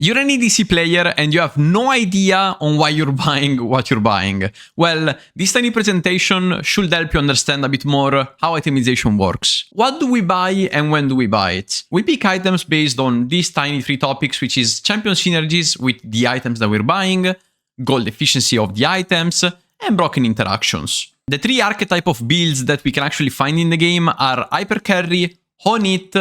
You're an ADC player and you have no idea on why you're buying what you're buying. Well, this tiny presentation should help you understand a bit more how itemization works. What do we buy and when do we buy it? We pick items based on these tiny 3 topics, which is champion synergies with the items that we're buying, gold efficiency of the items, and broken interactions. The 3 archetype of builds that we can actually find in the game are hyper carry, on it,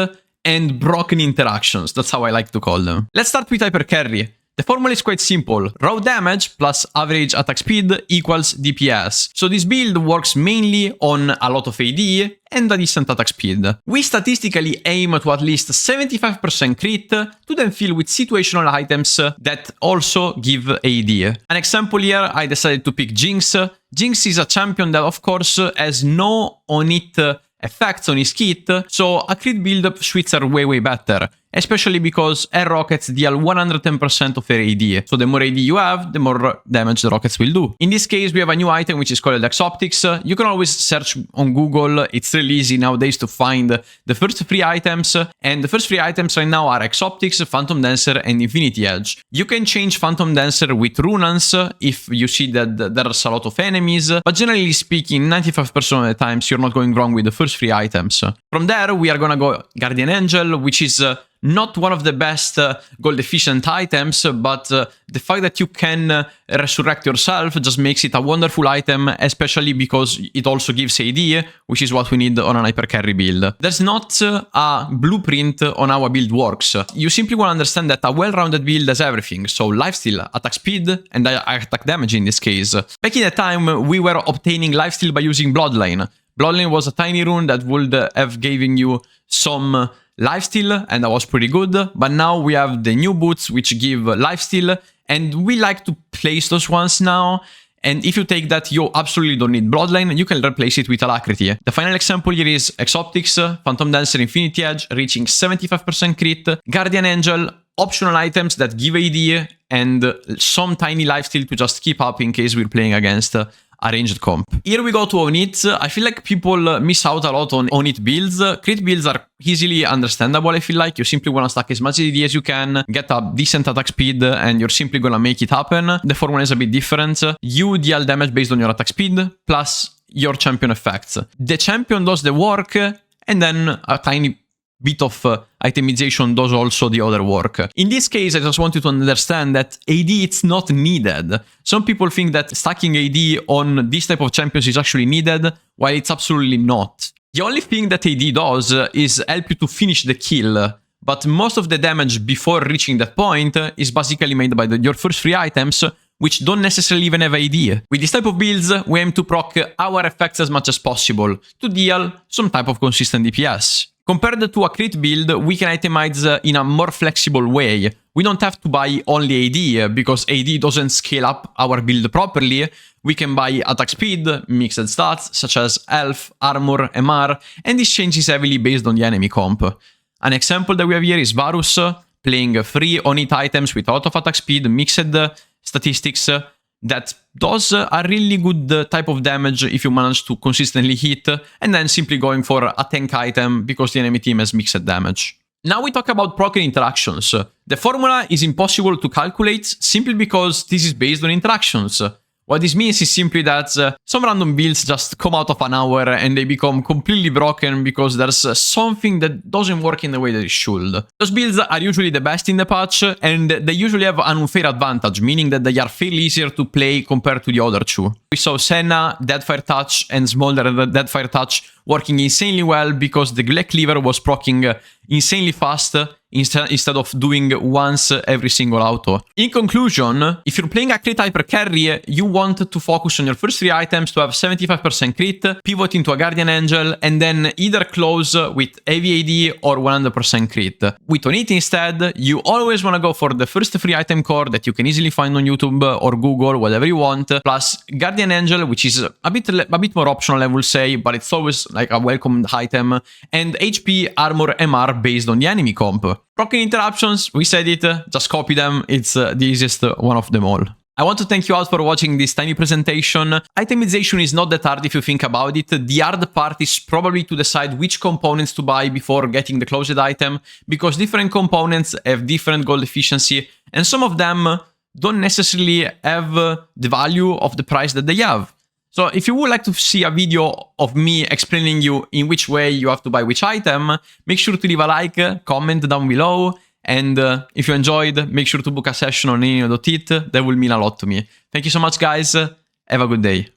and broken interactions. That's how I like to call them. Let's start with hyper carry. The formula is quite simple. Raw damage plus average attack speed equals DPS. So this build works mainly on a lot of AD and a decent attack speed. We statistically aim to at least 75% crit to then fill with situational items that also give AD. An example here, I decided to pick Jinx. Jinx is a champion that of course has no on-it effects on his kit, so a crit build suits are way better, especially because air rockets deal 110% of air AD, so the more AD you have, the more damage the rockets will do. In this case, we have a new item which is called Exoptics. You can always search on Google, it's really easy nowadays to find the first 3 items, and the first 3 items right now are Exoptics, Phantom Dancer, and Infinity Edge. You can change Phantom Dancer with Runans if you see that there's a lot of enemies, but generally speaking, 95% of the times you're not going wrong with the first 3 items. From there, we are gonna go Guardian Angel, which is not one of the best gold efficient items, but the fact that you can resurrect yourself just makes it a wonderful item, especially because it also gives AD, which is what we need on an hyper carry build. There's not a blueprint on how a build works. You simply want to understand that a well-rounded build has everything, so lifesteal, attack speed, and attack damage in this case. Back in the time, we were obtaining lifesteal by using Bloodline. Bloodline was a tiny rune that would have given you some lifesteal, and that was pretty good, but now we have the new boots which give lifesteal, and we like to place those ones now, and if you take that, you absolutely don't need Bloodline, you can replace it with Alacrity. The final example here is Exoptics, Phantom Dancer, Infinity Edge, reaching 75% crit, Guardian Angel, optional items that give AD, and some tiny lifesteal to just keep up in case we're playing against a ranged comp. Here we go to on it. I feel like people miss out a lot on it builds. Crit builds are easily understandable. I feel like you simply want to stack as much AD as you can, get a decent attack speed, and you're simply gonna make it happen. The formula is a bit different. You deal damage based on your attack speed plus your champion effects. The champion does the work, and then a tiny bit of itemization does also the other work. In this case, I just want you to understand that AD it's not needed. Some people think that stacking AD on this type of champions is actually needed, while it's absolutely not. The only thing that AD does is help you to finish the kill, but most of the damage before reaching that point is basically made by your first 3 items, which don't necessarily even have AD. With this type of builds, we aim to proc our effects as much as possible to deal some type of consistent DPS. Compared to a crit build, we can itemize in a more flexible way. We don't have to buy only AD, because AD doesn't scale up our build properly. We can buy attack speed, mixed stats, such as health, armor, MR, and this changes heavily based on the enemy comp. An example that we have here is Varus, playing 3 on-hit items with a lot of attack speed, mixed statistics, that does a really good type of damage if you manage to consistently hit, and then simply going for a tank item because the enemy team has mixed damage. Now we talk about broken interactions. The formula is impossible to calculate simply because this is based on interactions. What this means is simply that some random builds just come out of an hour and they become completely broken because there's something that doesn't work in the way that it should. Those builds are usually the best in the patch, and they usually have an unfair advantage, meaning that they are fairly easier to play compared to the other 2. We saw Senna, Deadfire Touch, and Smolder Deadfire Touch working insanely well because the Black Cleaver was proccing insanely fast instead of doing once every single auto. In conclusion, if you're playing a crit hyper carry, you want to focus on your first 3 items to have 75% crit, pivot into a Guardian Angel, and then either close with heavy AD or 100% crit. With on it instead, you always want to go for the first 3 item core that you can easily find on YouTube or Google, whatever you want, plus Guardian Angel, which is a bit more optional, I will say, but it's always like a welcomed item, and HP, armor, MR based on the enemy comp. Broken interruptions, we said it, just copy them, it's the easiest one of them all. I want to thank you all for watching this tiny presentation. Itemization is not that hard if you think about it. The hard part is probably to decide which components to buy before getting the closed item, because different components have different gold efficiency And some of them don't necessarily have the value of the price that they have. So if you would like to see a video of me explaining you in which way you have to buy which item, make sure to leave a like, comment down below, and if you enjoyed, make sure to book a session on Eneino.it. That will mean a lot to me. Thank you so much, guys. Have a good day.